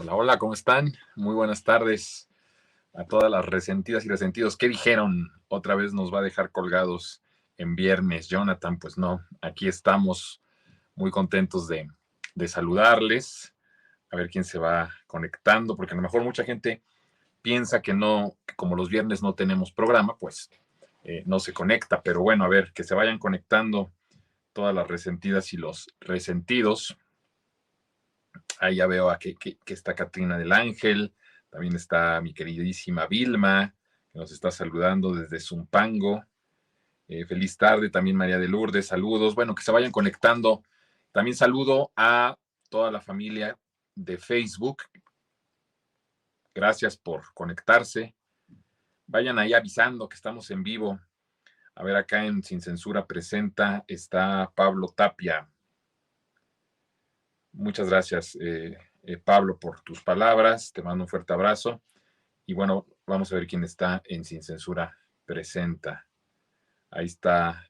Hola, hola, ¿cómo están? Muy buenas tardes a todas las resentidas y resentidos. ¿Qué dijeron? Otra vez nos va a dejar colgados en viernes, Jonathan. Pues no, aquí estamos muy contentos de saludarles, a ver quién se va conectando, porque a lo mejor mucha gente piensa que no, que como los viernes no tenemos programa, pues no se conecta. Pero bueno, a ver, que se vayan conectando todas las resentidas y los resentidos. Ahí ya veo que está Catrina del Ángel, también está mi queridísima Vilma, que nos está saludando desde Zumpango. Feliz tarde, también María de Lourdes, saludos. Bueno, que se vayan conectando. También saludo a toda la familia de Facebook. Gracias por conectarse. Vayan ahí avisando que estamos en vivo. A ver, acá en Sin Censura Presenta está Pablo Tapia. Muchas gracias, Pablo, por tus palabras. Te mando un fuerte abrazo. Y bueno, vamos a ver quién está en Sin Censura Presenta. Ahí está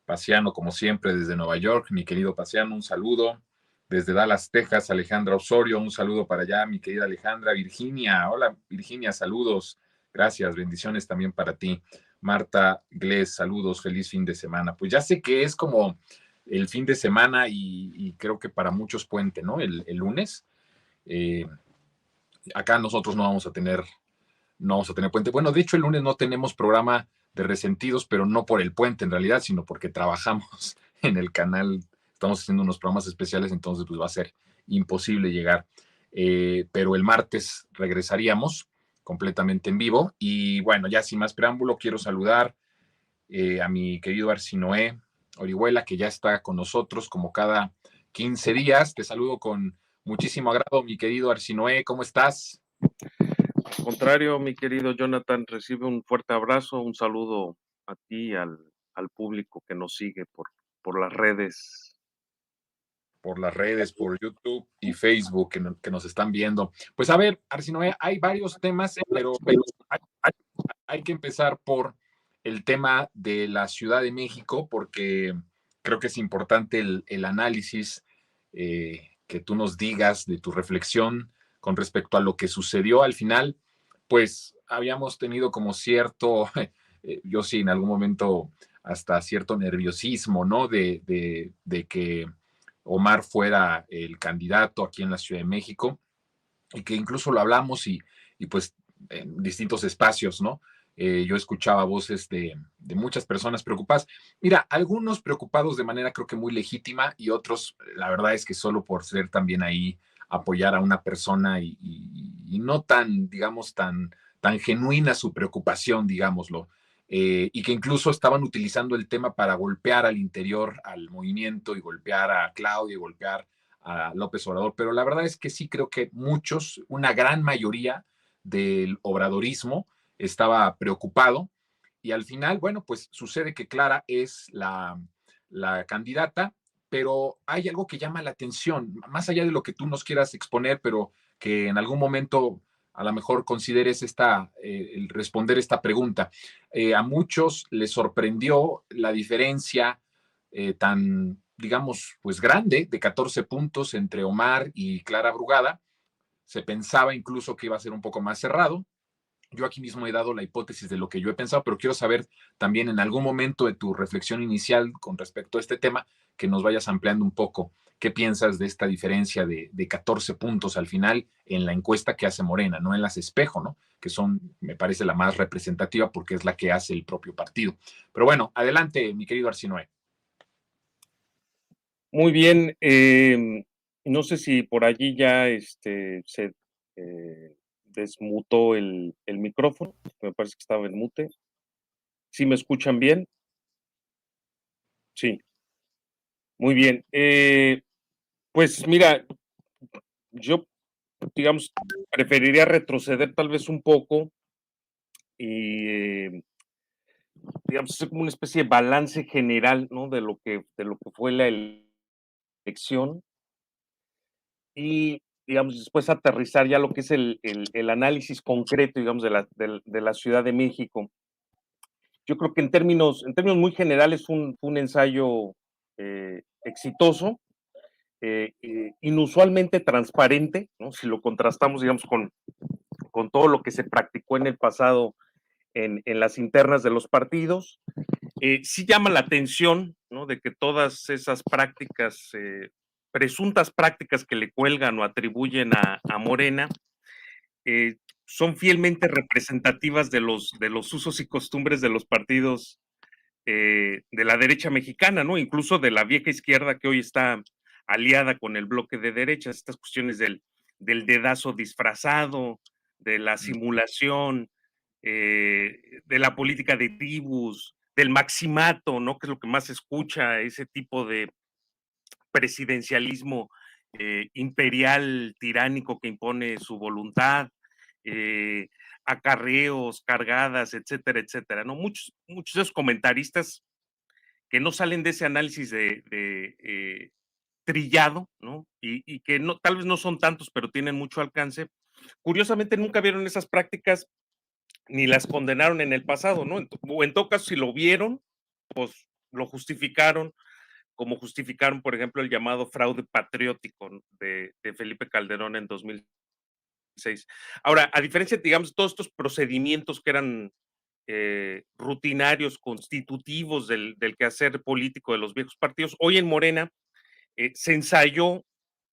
Paciano, como siempre, desde Nueva York. Mi querido Paciano, un saludo. Desde Dallas, Texas, Alejandra Osorio, un saludo para allá, mi querida Alejandra. Virginia, hola Virginia, saludos. Gracias, bendiciones también para ti. Marta Glés, saludos, feliz fin de semana. Pues ya sé que es como el fin de semana y creo que para muchos puente, ¿no? El lunes. Eh, Acá nosotros no vamos a tener puente. Bueno, de hecho, el lunes no tenemos programa de resentidos, pero no por el puente en realidad, sino porque trabajamos en el canal, estamos haciendo unos programas especiales, entonces pues va a ser imposible llegar. Pero el martes regresaríamos completamente en vivo. Y bueno, ya sin más preámbulo, quiero saludar a mi querido Arsinoé Orihuela, que ya está con nosotros como cada 15 días. Te saludo con muchísimo agrado, mi querido Arsinoé, ¿cómo estás? Al contrario, mi querido Jonathan, recibe un fuerte abrazo, un saludo a ti y al público que nos sigue por las redes. Por las redes, por YouTube y Facebook que nos están viendo. Pues a ver, Arsinoe, hay varios temas, pero hay, hay que empezar por el tema de la Ciudad de México, porque creo que es importante el análisis que tú nos digas de tu reflexión con respecto a lo que sucedió al final. Pues habíamos tenido como cierto, yo sí, en algún momento hasta cierto nerviosismo, ¿no? De que Omar fuera el candidato aquí en la Ciudad de México y que incluso lo hablamos y pues en distintos espacios, ¿no? Yo escuchaba voces de muchas personas preocupadas. Mira, algunos preocupados de manera creo que muy legítima y otros, la verdad es que solo por ser también ahí apoyar a una persona y no tan, digamos, tan genuina su preocupación, digámoslo, y que incluso estaban utilizando el tema para golpear al interior, al movimiento y golpear a Claudia y golpear a López Obrador, pero la verdad es que sí creo que muchos, una gran mayoría del obradorismo estaba preocupado y al final, bueno, pues sucede que Clara es la candidata, pero hay algo que llama la atención, más allá de lo que tú nos quieras exponer, pero que en algún momento a lo mejor consideres el responder esta pregunta. A muchos les sorprendió la diferencia tan, digamos, pues grande, de 14 puntos entre Omar y Clara Brugada. Se pensaba incluso que iba a ser un poco más cerrado. Yo aquí mismo he dado la hipótesis de lo que yo he pensado, pero quiero saber también en algún momento de tu reflexión inicial con respecto a este tema, que nos vayas ampliando un poco qué piensas de esta diferencia de 14 puntos al final en la encuesta que hace Morena, no en las espejo, ¿no? Que son, me parece, la más representativa porque es la que hace el propio partido. Pero bueno, adelante, mi querido Arsinoe. Muy bien, no sé si por allí ya se desmutó el micrófono, me parece que estaba en mute. ¿Sí me escuchan bien? Sí, muy bien. Pues mira, yo, digamos, preferiría retroceder tal vez un poco y digamos, hacer como una especie de balance general, ¿no? De lo que fue la elección y, digamos, después aterrizar ya lo que es el análisis concreto, digamos, de la Ciudad de México. Yo creo que en términos muy generales fue un ensayo exitoso. inusualmente transparente, ¿no? Si lo contrastamos, digamos, con todo lo que se practicó en el pasado en las internas de los partidos. Sí llama la atención, ¿no? De que todas esas prácticas, presuntas prácticas que le cuelgan o atribuyen a Morena, eh, son fielmente representativas de los usos y costumbres de los partidos de la derecha mexicana, ¿no? Incluso de la vieja izquierda que hoy está aliada con el bloque de derechas, estas cuestiones del dedazo disfrazado, de la simulación, de la política de tribus, del maximato, ¿no? Que es lo que más se escucha, ese tipo de presidencialismo imperial, tiránico que impone su voluntad, eh, acarreos, cargadas, etcétera, etcétera, ¿no? Muchos de esos comentaristas que no salen de ese análisis de trillado, ¿no? Y que no, tal vez no son tantos, pero tienen mucho alcance. Curiosamente, nunca vieron esas prácticas ni las condenaron en el pasado, ¿no? O en todo caso, si lo vieron, pues lo justificaron, como justificaron, por ejemplo, el llamado fraude patriótico de Felipe Calderón en 2006. Ahora, a diferencia, digamos, de todos estos procedimientos que eran rutinarios, constitutivos del quehacer político de los viejos partidos, hoy en Morena se ensayó,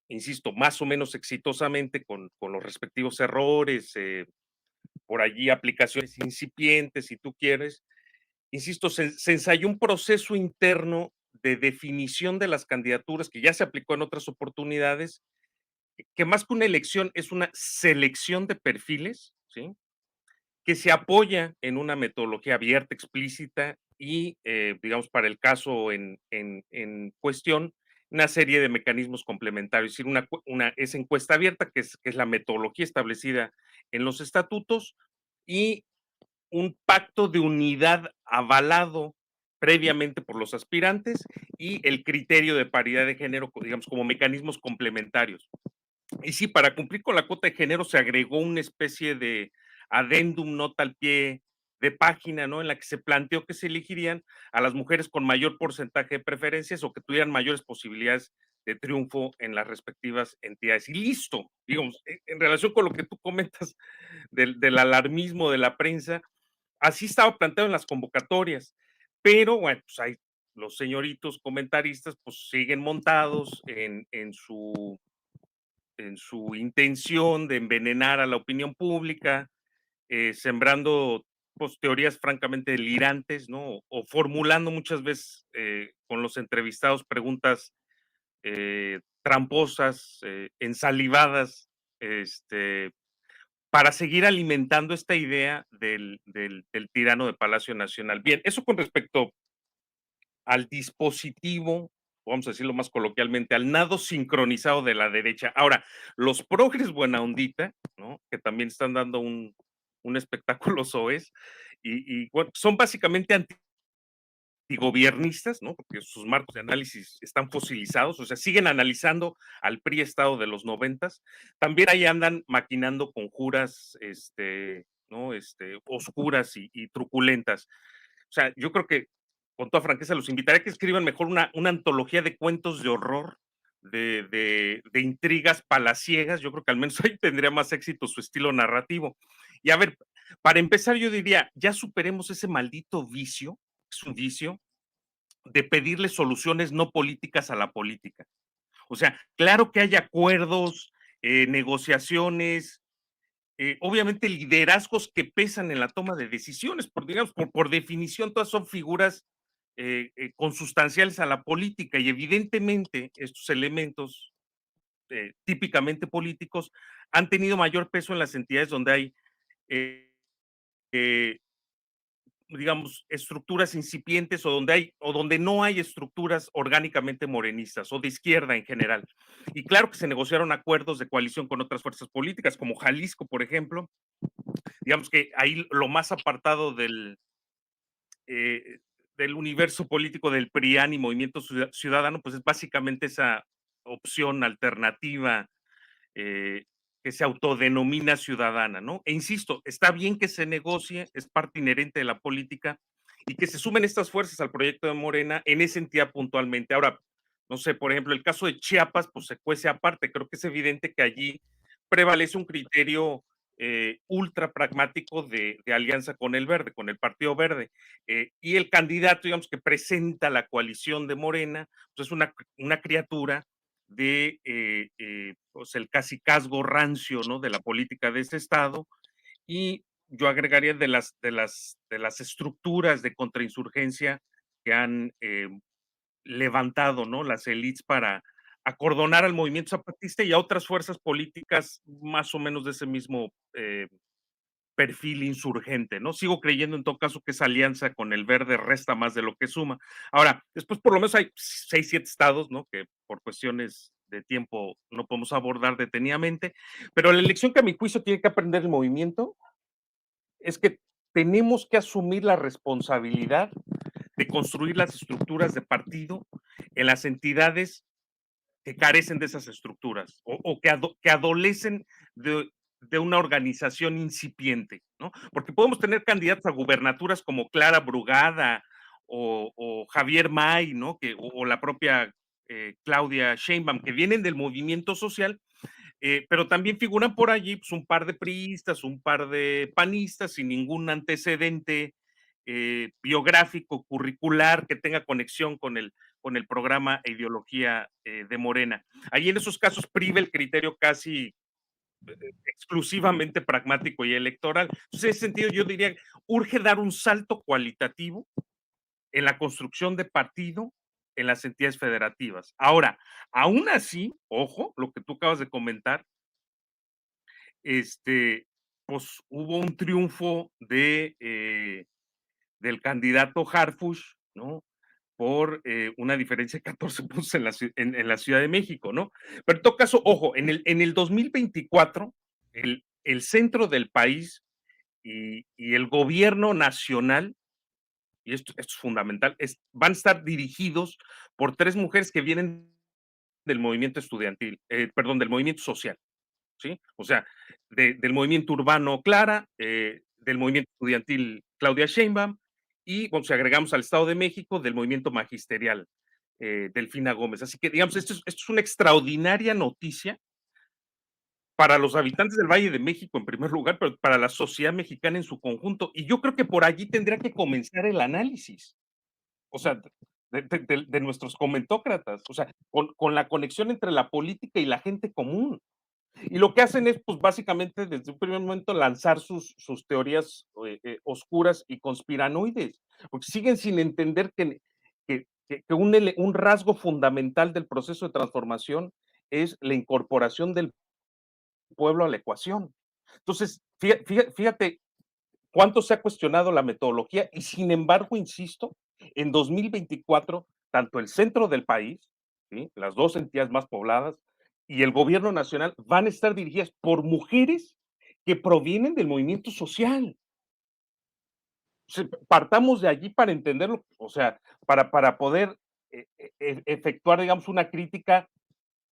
insisto, más o menos exitosamente con los respectivos errores, por allí aplicaciones incipientes, si tú quieres. Insisto, se ensayó un proceso interno de definición de las candidaturas que ya se aplicó en otras oportunidades, que más que una elección es una selección de perfiles, ¿sí? Que se apoya en una metodología abierta, explícita y, digamos, para el caso en cuestión, una serie de mecanismos complementarios. Es decir, es encuesta abierta, que es la metodología establecida en los estatutos, y un pacto de unidad avalado previamente por los aspirantes y el criterio de paridad de género, digamos, como mecanismos complementarios. Y sí, para cumplir con la cuota de género se agregó una especie de adendum, nota al pie de página, ¿no? En la que se planteó que se elegirían a las mujeres con mayor porcentaje de preferencias o que tuvieran mayores posibilidades de triunfo en las respectivas entidades. Y listo, digamos, en relación con lo que tú comentas del alarmismo de la prensa, así estaba planteado en las convocatorias, pero bueno, pues hay los señoritos comentaristas, pues siguen montados en su intención de envenenar a la opinión pública, sembrando pues, teorías francamente delirantes, ¿no? O formulando muchas veces con los entrevistados preguntas tramposas, ensalivadas, este, para seguir alimentando esta idea del tirano de Palacio Nacional. Bien, eso con respecto al dispositivo, vamos a decirlo más coloquialmente, al nado sincronizado de la derecha. Ahora, los progres buena ondita, ¿no? Que también están dando un espectáculo soez, y bueno, son básicamente antigobiernistas, ¿no? Porque sus marcos de análisis están fosilizados, o sea, siguen analizando al PRI Estado de los 90. También ahí andan maquinando conjuras, ¿no? Oscuras y truculentas. O sea, yo creo que, con toda franqueza, los invitaría a que escriban mejor una antología de cuentos de horror, de intrigas palaciegas. Yo creo que al menos ahí tendría más éxito su estilo narrativo. Y a ver, para empezar, yo diría, ya superemos ese maldito vicio, es un vicio, de pedirle soluciones no políticas a la política. O sea, claro que hay acuerdos, negociaciones, obviamente liderazgos que pesan en la toma de decisiones, digamos, por definición todas son figuras consustanciales a la política y evidentemente estos elementos típicamente políticos han tenido mayor peso en las entidades donde hay, eh, eh, digamos, estructuras incipientes o donde no hay estructuras orgánicamente morenistas o de izquierda en general. Y claro que se negociaron acuerdos de coalición con otras fuerzas políticas, como Jalisco, por ejemplo. Digamos que ahí lo más apartado eh, del universo político del PRIAN y Movimiento Ciudadano, pues es básicamente esa opción alternativa eh, que se autodenomina ciudadana, ¿no? E insisto, está bien que se negocie, es parte inherente de la política y que se sumen estas fuerzas al proyecto de Morena en esa entidad puntualmente. Ahora, No sé, por ejemplo, el caso de Chiapas, pues se cuece aparte. Creo que es evidente que allí prevalece un criterio ultra pragmático de alianza con el Verde, con el Partido Verde. Y el candidato, digamos, que presenta la coalición de Morena, pues es una criatura de pues el cacicazgo rancio, ¿no? De la política de ese estado. Y yo agregaría de las estructuras de contrainsurgencia que han levantado, ¿no? Las élites para acordonar al movimiento zapatista y a otras fuerzas políticas más o menos de ese mismo perfil insurgente, ¿no? Sigo creyendo en todo caso que esa alianza con el Verde resta más de lo que suma. Ahora, después por lo menos hay 6, 7 estados, ¿no? Que por cuestiones de tiempo no podemos abordar detenidamente, pero la elección que a mi juicio tiene que aprender el movimiento es que tenemos que asumir la responsabilidad de construir las estructuras de partido en las entidades que carecen de esas estructuras o que adolecen de una organización incipiente, ¿no? Porque podemos tener candidatos a gubernaturas como Clara Brugada o Javier May, ¿no? O la propia Claudia Sheinbaum, que vienen del movimiento social, pero también figuran por allí pues, un par de priistas, un par de panistas sin ningún antecedente biográfico, curricular, que tenga conexión con el programa e ideología de Morena. Ahí en esos casos priva el criterio casi exclusivamente pragmático y electoral. Entonces, en ese sentido, yo diría, urge dar un salto cualitativo en la construcción de partido en las entidades federativas. Ahora, aún así, ojo, lo que tú acabas de comentar, este, pues hubo un triunfo del candidato Harfush, ¿no? Por una diferencia de 14 puntos en la Ciudad de México, ¿no? Pero en todo caso, ojo, en el 2024, el centro del país y el gobierno nacional, y esto es fundamental, van a estar dirigidos por 3 mujeres que vienen del movimiento estudiantil, perdón, del movimiento social. ¿Sí? O sea, del movimiento urbano Clara, del movimiento estudiantil Claudia Sheinbaum y, bueno, si agregamos al Estado de México, del movimiento magisterial Delfina Gómez. Así que, digamos, esto es una extraordinaria noticia para los habitantes del Valle de México en primer lugar, pero para la sociedad mexicana en su conjunto. Y yo creo que por allí tendría que comenzar el análisis, o sea, de nuestros comentócratas, o sea, con la conexión entre la política y la gente común. Y lo que hacen es, pues, básicamente, desde un primer momento, lanzar sus teorías oscuras y conspiranoides, porque siguen sin entender que un rasgo fundamental del proceso de transformación es la incorporación del pueblo a la ecuación. Entonces, fíjate cuánto se ha cuestionado la metodología y, sin embargo, insisto, en 2024, tanto el centro del país, ¿sí? Las 2 entidades más pobladas, y el gobierno nacional van a estar dirigidas por mujeres que provienen del movimiento social. Partamos de allí para entenderlo, o sea, para poder efectuar, digamos, una crítica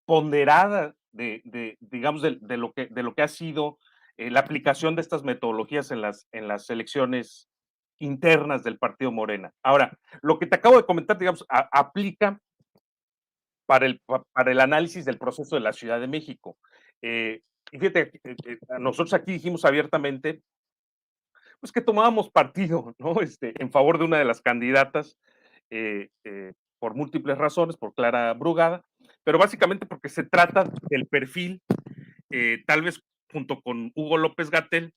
ponderada digamos, de lo que ha sido la aplicación de estas metodologías en las elecciones internas del partido Morena. Ahora, lo que te acabo de comentar, digamos, aplica para el análisis del proceso de la Ciudad de México. Y fíjate, nosotros aquí dijimos abiertamente, pues que tomábamos partido, ¿no? En favor de una de las candidatas, por múltiples razones, por Clara Brugada, pero básicamente porque se trata del perfil, tal vez junto con Hugo López Gatell,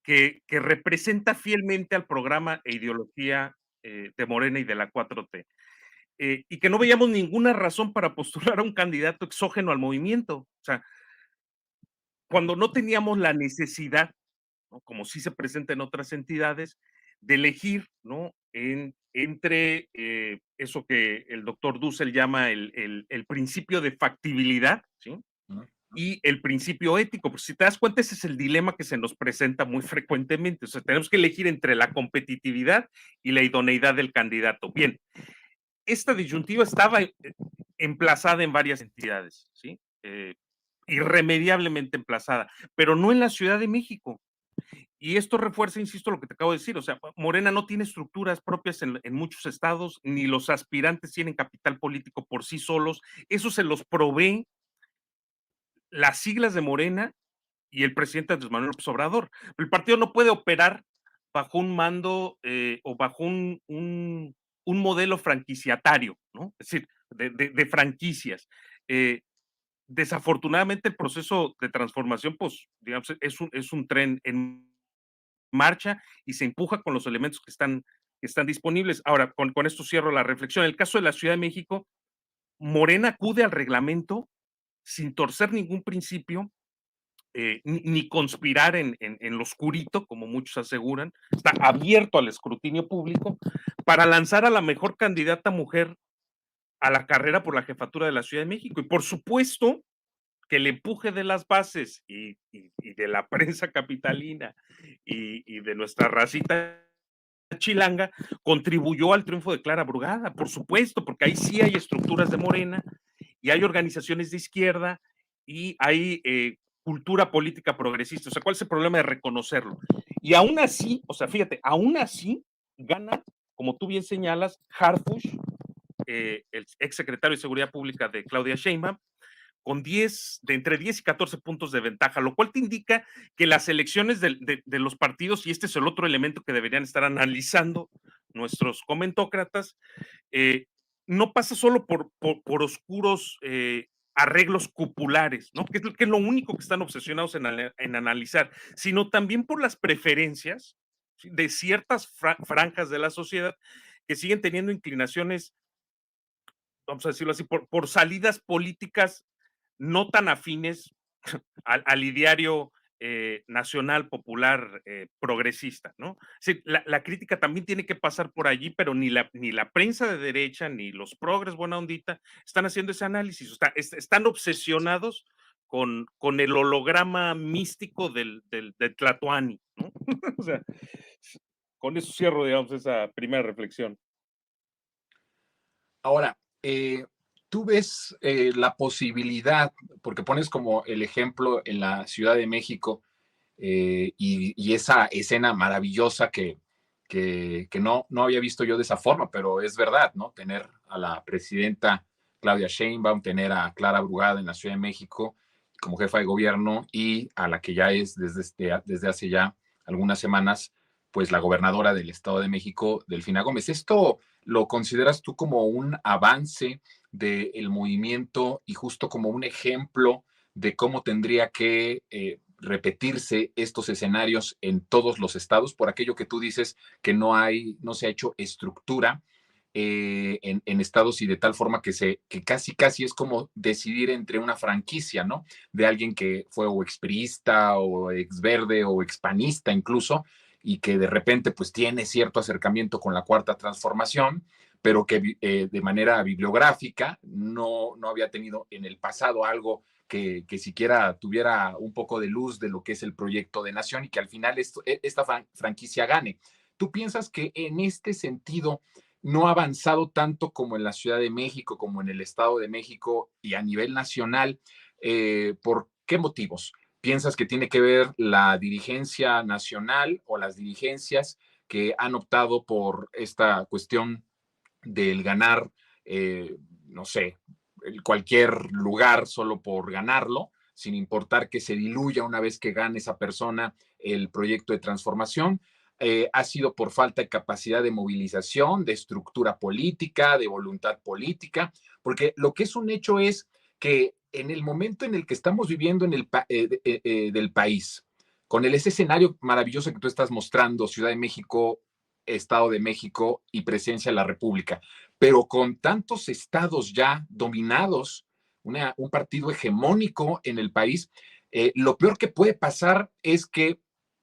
que representa fielmente al programa e ideología de Morena y de la 4T. Y que no veíamos ninguna razón para postular a un candidato exógeno al movimiento. O sea, cuando no teníamos la necesidad, ¿no? Como sí se presenta en otras entidades, de elegir, ¿no? Entre eso que el doctor Dussel llama el principio de factibilidad, ¿sí? Y el principio ético, porque si te das cuenta, ese es el dilema que se nos presenta muy frecuentemente. O sea, tenemos que elegir entre la competitividad y la idoneidad del candidato. Bien, esta disyuntiva estaba emplazada en varias entidades, ¿sí? Irremediablemente emplazada, pero no en la Ciudad de México. Y esto refuerza, insisto, lo que te acabo de decir, o sea, Morena no tiene estructuras propias en muchos estados, ni los aspirantes tienen capital político por sí solos, eso se los provee las siglas de Morena y el presidente Andrés Manuel López Obrador. El partido no puede operar bajo un mando o bajo un modelo franquiciatario, ¿no? Es decir, de franquicias. Desafortunadamente el proceso de transformación, pues, digamos, es un tren en marcha y se empuja con los elementos que están disponibles. Ahora, con esto cierro la reflexión. En el caso de la Ciudad de México, Morena acude al reglamento sin torcer ningún principio, ni conspirar en lo oscurito, como muchos aseguran, está abierto al escrutinio público para lanzar a la mejor candidata mujer a la carrera por la jefatura de la Ciudad de México. Y por supuesto que el empuje de las bases y de la prensa capitalina y de nuestra racita chilanga contribuyó al triunfo de Clara Brugada, por supuesto, porque ahí sí hay estructuras de Morena y hay organizaciones de izquierda y hay cultura política progresista. O sea, ¿cuál es el problema de reconocerlo? Y aún así, o sea, fíjate, aún así gana, como tú bien señalas, Harfush, el exsecretario de Seguridad Pública de Claudia Sheinbaum, con entre 10 y 14 puntos de ventaja, lo cual te indica que las elecciones de los partidos, y este es el otro elemento que deberían estar analizando nuestros comentócratas, no pasa solo por oscuros arreglos cupulares, ¿no? Que es lo único que están obsesionados en analizar, sino también por las preferencias, ¿sí?, de ciertas franjas de la sociedad que siguen teniendo inclinaciones, vamos a decirlo así, por salidas políticas no tan afines al ideario nacional, popular, progresista, ¿no? Sí, la crítica también tiene que pasar por allí, pero ni la prensa de derecha, ni los progres buena ondita están haciendo ese análisis, están obsesionados con el holograma místico del Tlatoani, ¿no? O sea, con eso cierro, digamos, esa primera reflexión. Ahora, tú ves la posibilidad, porque pones como el ejemplo en la Ciudad de México y esa escena maravillosa que no había visto yo de esa forma, pero es verdad, ¿no? Tener a la presidenta Claudia Sheinbaum, tener a Clara Brugada en la Ciudad de México como jefa de gobierno y a la que ya es desde hace ya algunas semanas, pues la gobernadora del Estado de México, Delfina Gómez. ¿Esto lo consideras tú como un avance del movimiento y justo como un ejemplo de cómo tendría que repetirse estos escenarios en todos los estados, por aquello que tú dices que no se ha hecho estructura en estados y de tal forma que casi es como decidir entre una franquicia, ¿no? De alguien que fue o expriista o exverde o expanista incluso, y que de repente pues tiene cierto acercamiento con la cuarta transformación, pero que de manera bibliográfica no había tenido en el pasado algo que siquiera tuviera un poco de luz de lo que es el proyecto de nación y que al final esta franquicia gane. ¿Tú piensas que en este sentido no ha avanzado tanto como en la Ciudad de México, como en el Estado de México y a nivel nacional? ¿Por qué motivos? ¿Piensas que tiene que ver la dirigencia nacional o las dirigencias que han optado por esta cuestión del ganar, no sé, cualquier lugar solo por ganarlo, sin importar que se diluya una vez que gane esa persona el proyecto de transformación? Ha sido por falta de capacidad de movilización, de estructura política, de voluntad política, porque lo que es un hecho es que en el momento en el que estamos viviendo del país, con ese escenario maravilloso que tú estás mostrando, Ciudad de México, Estado de México y Presidencia de la República, pero con tantos estados ya dominados, un partido hegemónico en el país, lo peor que puede pasar es que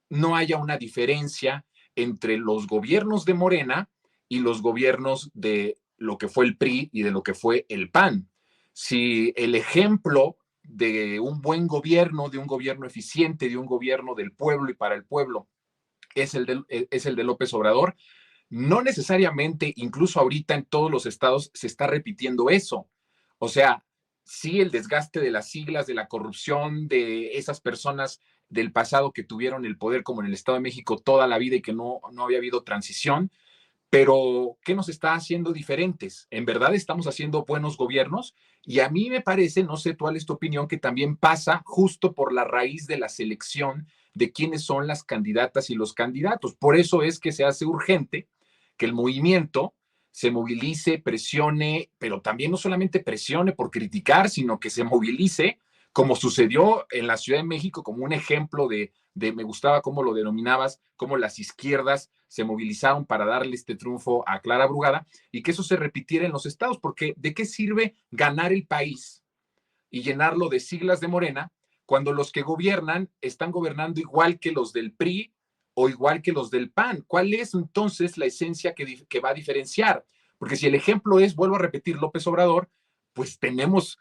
no haya una diferencia entre los gobiernos de Morena y los gobiernos de lo que fue el PRI y de lo que fue el PAN. Si el ejemplo de un buen gobierno, de un gobierno eficiente, de un gobierno del pueblo y para el pueblo, es el de López Obrador, no necesariamente, incluso ahorita en todos los estados se está repitiendo eso. O sea, sí el desgaste de las siglas, de la corrupción, de esas personas del pasado que tuvieron el poder, como en el Estado de México, toda la vida y que no había habido transición. Pero, ¿qué nos está haciendo diferentes? ¿En verdad estamos haciendo buenos gobiernos? Y a mí me parece, no sé cuál es tu opinión, que también pasa justo por la raíz de la selección de quiénes son las candidatas y los candidatos. Por eso es que se hace urgente que el movimiento se movilice, presione, pero también no solamente presione por criticar, sino que se movilice, como sucedió en la Ciudad de México, como un ejemplo me gustaba cómo lo denominabas, cómo las izquierdas se movilizaron para darle este triunfo a Clara Brugada y que eso se repitiera en los estados, porque ¿de qué sirve ganar el país y llenarlo de siglas de Morena cuando los que gobiernan están gobernando igual que los del PRI o igual que los del PAN? ¿Cuál es entonces la esencia que va a diferenciar? Porque si el ejemplo es, vuelvo a repetir, López Obrador, pues tenemos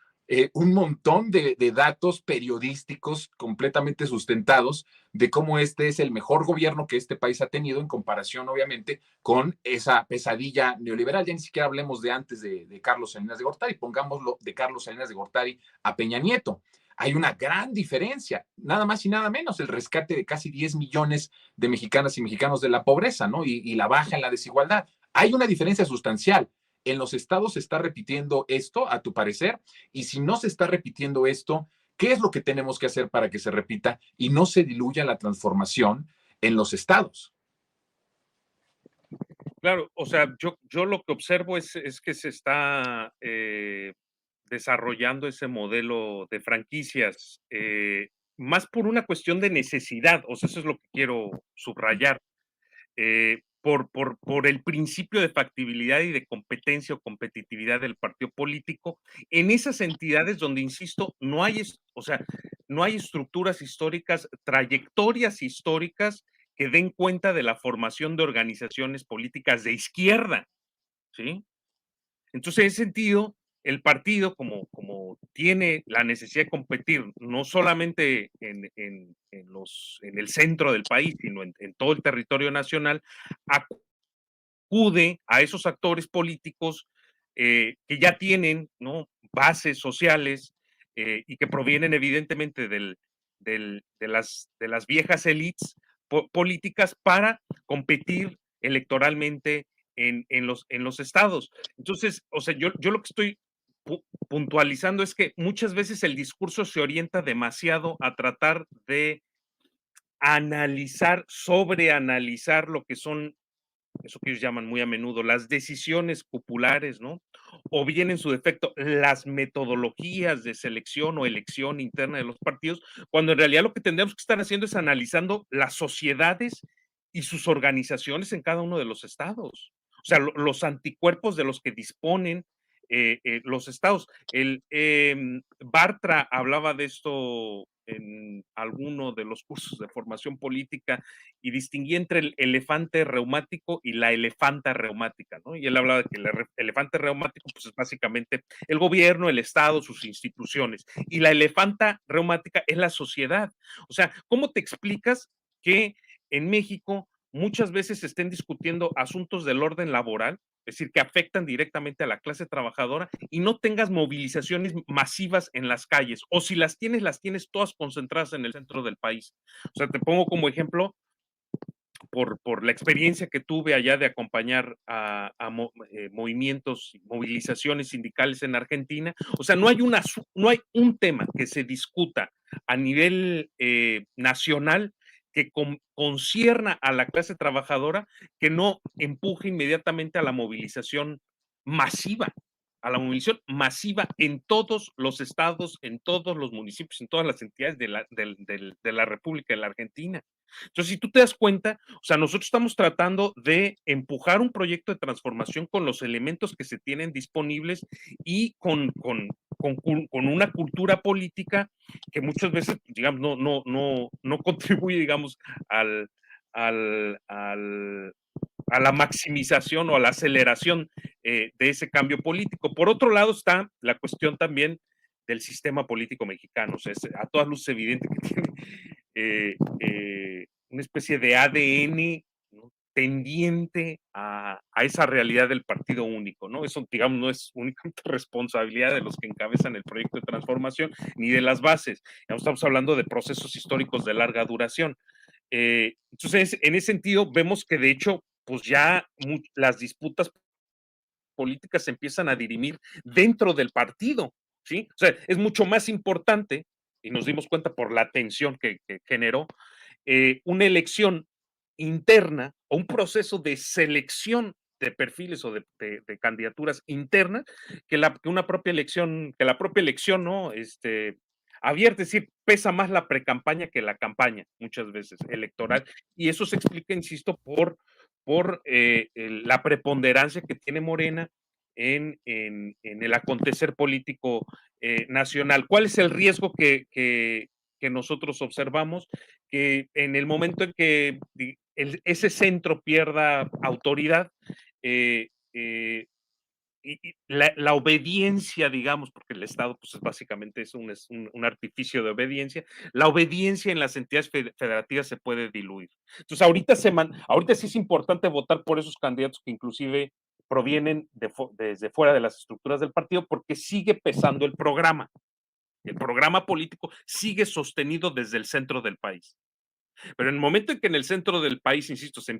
un montón de datos periodísticos completamente sustentados de cómo este es el mejor gobierno que este país ha tenido en comparación, obviamente, con esa pesadilla neoliberal. Ya ni siquiera hablemos de antes de Carlos Salinas de Gortari, pongámoslo de Carlos Salinas de Gortari a Peña Nieto. Hay una gran diferencia, nada más y nada menos, el rescate de casi 10 millones de mexicanas y mexicanos de la pobreza, ¿no? Y la baja en la desigualdad. Hay una diferencia sustancial. ¿En los estados se está repitiendo esto, a tu parecer? Y si no se está repitiendo esto, ¿qué es lo que tenemos que hacer para que se repita y no se diluya la transformación en los estados? Claro, o sea, yo lo que observo es que se está desarrollando ese modelo de franquicias, más por una cuestión de necesidad, o sea, eso es lo que quiero subrayar, por el principio de factibilidad y de competencia o competitividad del partido político, en esas entidades donde, insisto, no hay, o sea, no hay estructuras históricas, trayectorias históricas que den cuenta de la formación de organizaciones políticas de izquierda, ¿sí? Entonces, en ese sentido, el partido, como tiene la necesidad de competir, no solamente en el centro del país, sino en todo el territorio nacional, acude a esos actores políticos que ya tienen, ¿no?, bases sociales y que provienen evidentemente de las viejas élites políticas para competir electoralmente en los estados. Entonces, o sea, yo lo que estoy puntualizando es que muchas veces el discurso se orienta demasiado a tratar de analizar, sobreanalizar lo que son eso que ellos llaman muy a menudo las decisiones populares, ¿no? O bien en su defecto las metodologías de selección o elección interna de los partidos, cuando en realidad lo que tendríamos que estar haciendo es analizando las sociedades y sus organizaciones en cada uno de los estados. O sea, los anticuerpos de los que disponen los estados. Bartra hablaba de esto en alguno de los cursos de formación política y distinguía entre el elefante reumático y la elefanta reumática, ¿no? Y él hablaba de que el elefante reumático pues es básicamente el gobierno, el Estado, sus instituciones, y la elefanta reumática es la sociedad. O sea, ¿cómo te explicas que en México muchas veces se estén discutiendo asuntos del orden laboral, es decir, que afectan directamente a la clase trabajadora y no tengas movilizaciones masivas en las calles? O si las tienes todas concentradas en el centro del país. O sea, te pongo como ejemplo por la experiencia que tuve allá de acompañar a movimientos, movilizaciones sindicales en Argentina. O sea, no hay un tema que se discuta a nivel nacional que concierna a la clase trabajadora que no empuje inmediatamente a la movilización masiva, a la movilización masiva en todos los estados, en todos los municipios, en todas las entidades de la República de la Argentina. Entonces, si tú te das cuenta, o sea, nosotros estamos tratando de empujar un proyecto de transformación con los elementos que se tienen disponibles y con una cultura política que muchas veces, digamos, no contribuye, digamos, al, al, al, a la maximización o a la aceleración de ese cambio político. Por otro lado está la cuestión también del sistema político mexicano. O sea, es a todas luces evidente que tiene una especie de ADN, ¿no?, tendiente a esa realidad del partido único, ¿no? Eso, digamos, no es únicamente responsabilidad de los que encabezan el proyecto de transformación ni de las bases. Estamos hablando de procesos históricos de larga duración. Entonces, en ese sentido, vemos que de hecho, pues ya las disputas políticas se empiezan a dirimir dentro del partido, ¿sí? O sea, es mucho más importante, y nos dimos cuenta por la tensión que generó, una elección interna o un proceso de selección de perfiles o de candidaturas internas que una propia elección, que la propia elección, ¿no? Abierta, es decir, pesa más la precampaña que la campaña, muchas veces, electoral, y eso se explica, insisto, por la preponderancia que tiene Morena en el acontecer político nacional. ¿Cuál es el riesgo que nosotros observamos? Que en el momento en que ese centro pierda autoridad, eh, eh, y la obediencia, digamos, porque el Estado pues básicamente es un artificio de obediencia, la obediencia en las entidades federativas se puede diluir. Entonces ahorita sí es importante votar por esos candidatos que inclusive provienen desde fuera de las estructuras del partido porque sigue pesando el programa. El programa político sigue sostenido desde el centro del país. Pero en el momento en que en el centro del país, insisto, se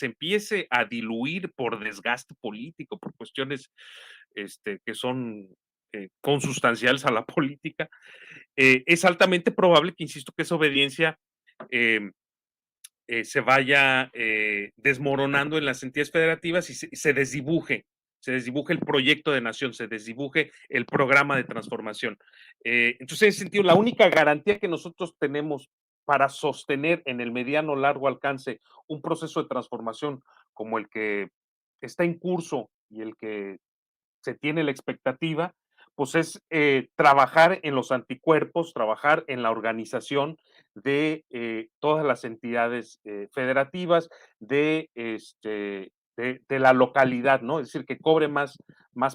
empiece a diluir por desgaste político, por cuestiones que son consustanciales a la política, es altamente probable que, insisto, que esa obediencia eh, se vaya desmoronando en las entidades federativas y se desdibuje el proyecto de nación, se desdibuje el programa de transformación. Entonces, en ese sentido, la única garantía que nosotros tenemos para sostener en el mediano largo alcance un proceso de transformación como el que está en curso y el que se tiene la expectativa, pues es trabajar en los anticuerpos, trabajar en la organización de todas las entidades federativas, de la localidad, ¿no? Es decir, que cobre más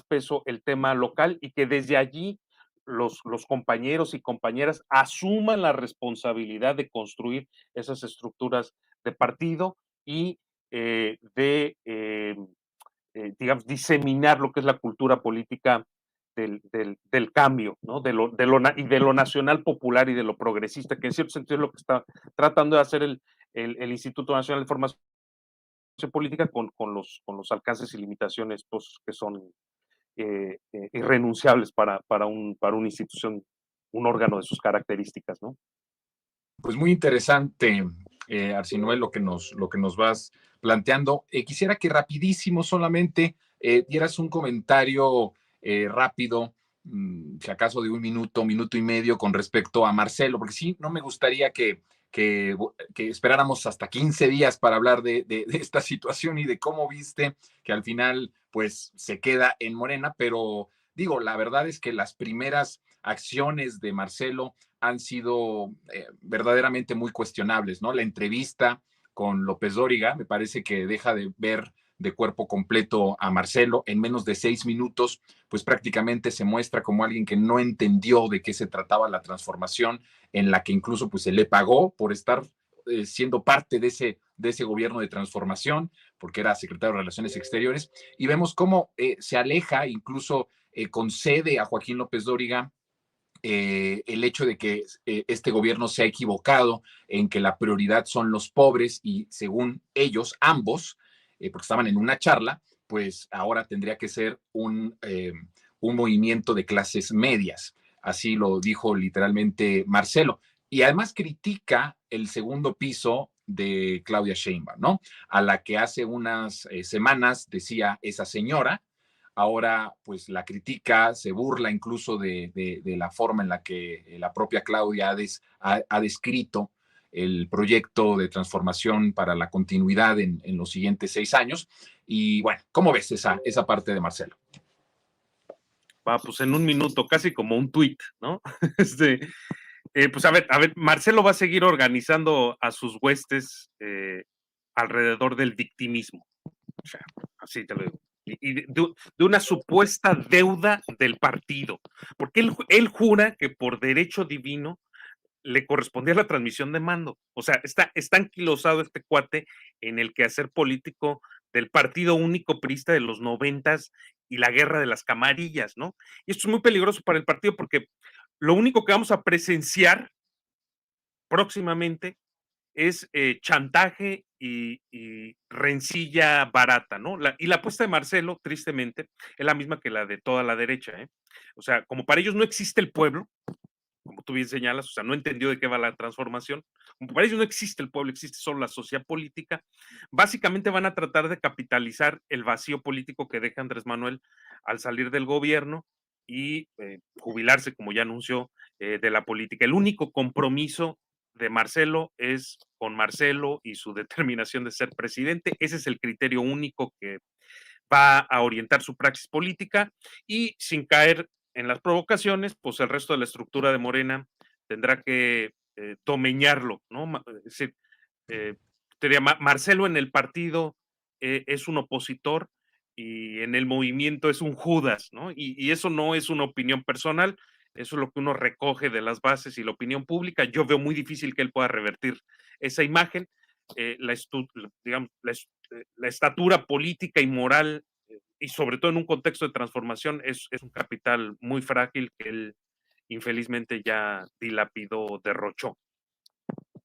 peso el tema local y que desde allí los compañeros y compañeras asuman la responsabilidad de construir esas estructuras de partido y digamos, diseminar lo que es la cultura política del cambio, ¿no? Y de lo nacional popular y de lo progresista, que en cierto sentido es lo que está tratando de hacer el Instituto Nacional de Formación Política con los alcances y limitaciones pues, que son irrenunciables para una institución, un órgano de sus características, ¿no? Pues muy interesante, Arcinuel, lo que nos vas planteando. Quisiera que rapidísimo solamente dieras un comentario rápido, si acaso de un minuto, minuto y medio, con respecto a Marcelo, porque sí, no me gustaría que esperáramos hasta 15 días para hablar de esta situación y de cómo viste que al final pues se queda en Morena, pero digo, la verdad es que las primeras acciones de Marcelo han sido verdaderamente muy cuestionables, ¿no? La entrevista con López Dóriga me parece que deja de ver de cuerpo completo a Marcelo en menos de 6 minutos, pues prácticamente se muestra como alguien que no entendió de qué se trataba la transformación, en la que incluso pues se le pagó por estar siendo parte de ese gobierno de transformación, porque era secretario de Relaciones Exteriores, y vemos cómo se aleja, incluso concede a Joaquín López Dóriga el hecho de que este gobierno se ha equivocado en que la prioridad son los pobres y según ellos, ambos, porque estaban en una charla, pues ahora tendría que ser un movimiento de clases medias. Así lo dijo literalmente Marcelo. Y además critica el segundo piso de Claudia Sheinbaum, ¿no? A la que hace unas semanas decía esa señora, ahora pues la critica, se burla incluso de la forma en la que la propia Claudia ha descrito el proyecto de transformación para la continuidad en los siguientes 6 años. Y bueno, ¿cómo ves esa parte de Marcelo? Va, pues en un minuto, casi como un tuit, ¿no? Pues a ver, Marcelo va a seguir organizando a sus huestes alrededor del victimismo. O sea, así te lo digo. Y de una supuesta deuda del partido. Porque él jura que por derecho divino le correspondía la transmisión de mando. O sea, está anquilosado este cuate en el quehacer político del partido único priista de los 90s y la guerra de las camarillas, ¿no? Y esto es muy peligroso para el partido porque lo único que vamos a presenciar próximamente es chantaje y rencilla barata, ¿no? Y la apuesta de Marcelo, tristemente, es la misma que la de toda la derecha, ¿eh? O sea, como para ellos no existe el pueblo, como tú bien señalas, o sea, no entendió de qué va la transformación. Como para ellos no existe el pueblo, existe solo la sociedad política. Básicamente van a tratar de capitalizar el vacío político que deja Andrés Manuel al salir del gobierno y jubilarse, como ya anunció, de la política. El único compromiso de Marcelo es con Marcelo y su determinación de ser presidente. Ese es el criterio único que va a orientar su praxis política y sin caer en las provocaciones, pues el resto de la estructura de Morena tendrá que domeñarlo, ¿no? Es decir, eh, Marcelo en el partido es un opositor y en el movimiento es un Judas, ¿no? Y eso no es una opinión personal, eso es lo que uno recoge de las bases y la opinión pública. Yo veo muy difícil que él pueda revertir esa imagen. Digamos, la estatura política y moral, y sobre todo en un contexto de transformación, es un capital muy frágil que él infelizmente ya dilapidó, derrochó.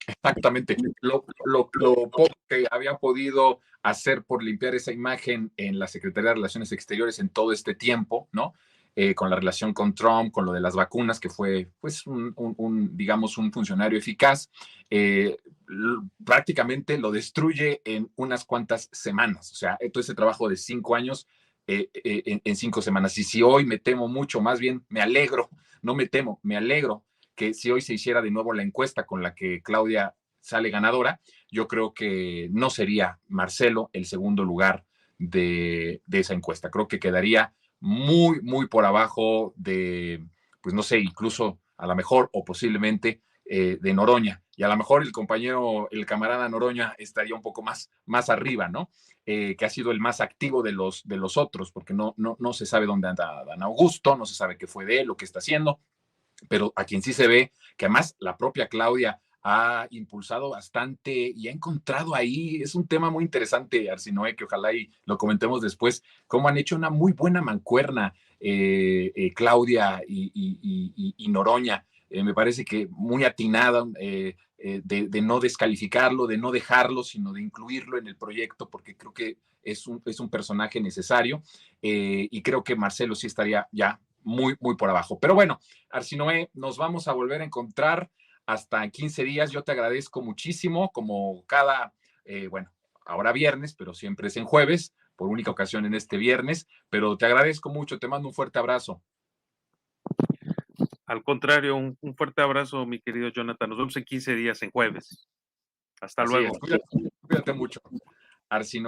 Exactamente. Lo poco que había podido hacer por limpiar esa imagen en la Secretaría de Relaciones Exteriores en todo este tiempo, ¿no? Con la relación con Trump, con lo de las vacunas, que fue, pues, digamos, un funcionario eficaz, prácticamente lo destruye en unas cuantas semanas. O sea, todo ese trabajo de 5 años en 5 semanas. Y si hoy me temo mucho, más bien me alegro, no me temo, me alegro que si hoy se hiciera de nuevo la encuesta con la que Claudia sale ganadora, yo creo que no sería Marcelo el segundo lugar de esa encuesta. Creo que quedaría muy, muy por abajo de, pues no sé, incluso a lo mejor o posiblemente de Noroña. Y a lo mejor el compañero, el camarada Noroña estaría un poco más arriba, ¿no? Que ha sido el más activo de los otros, porque no se sabe dónde anda Dan Augusto, no se sabe qué fue de él, lo que está haciendo, pero a quien sí se ve que además la propia Claudia ha impulsado bastante y ha encontrado ahí, es un tema muy interesante, Arsinoe, que ojalá y lo comentemos después, cómo han hecho una muy buena mancuerna Claudia y Noroña. Me parece que muy atinada, de no descalificarlo, de no dejarlo, sino de incluirlo en el proyecto, porque creo que es un personaje necesario, y creo que Marcelo sí estaría ya muy, muy por abajo. Pero bueno, Arsinoe, nos vamos a volver a encontrar hasta en 15 días. Yo te agradezco muchísimo, como cada, bueno, ahora viernes, pero siempre es en jueves, por única ocasión en este viernes, pero te agradezco mucho, te mando un fuerte abrazo. Al contrario, un fuerte abrazo, mi querido Jonathan. Nos vemos en 15 días, en jueves. Hasta Así luego. es, cuídate mucho. Arsinoe.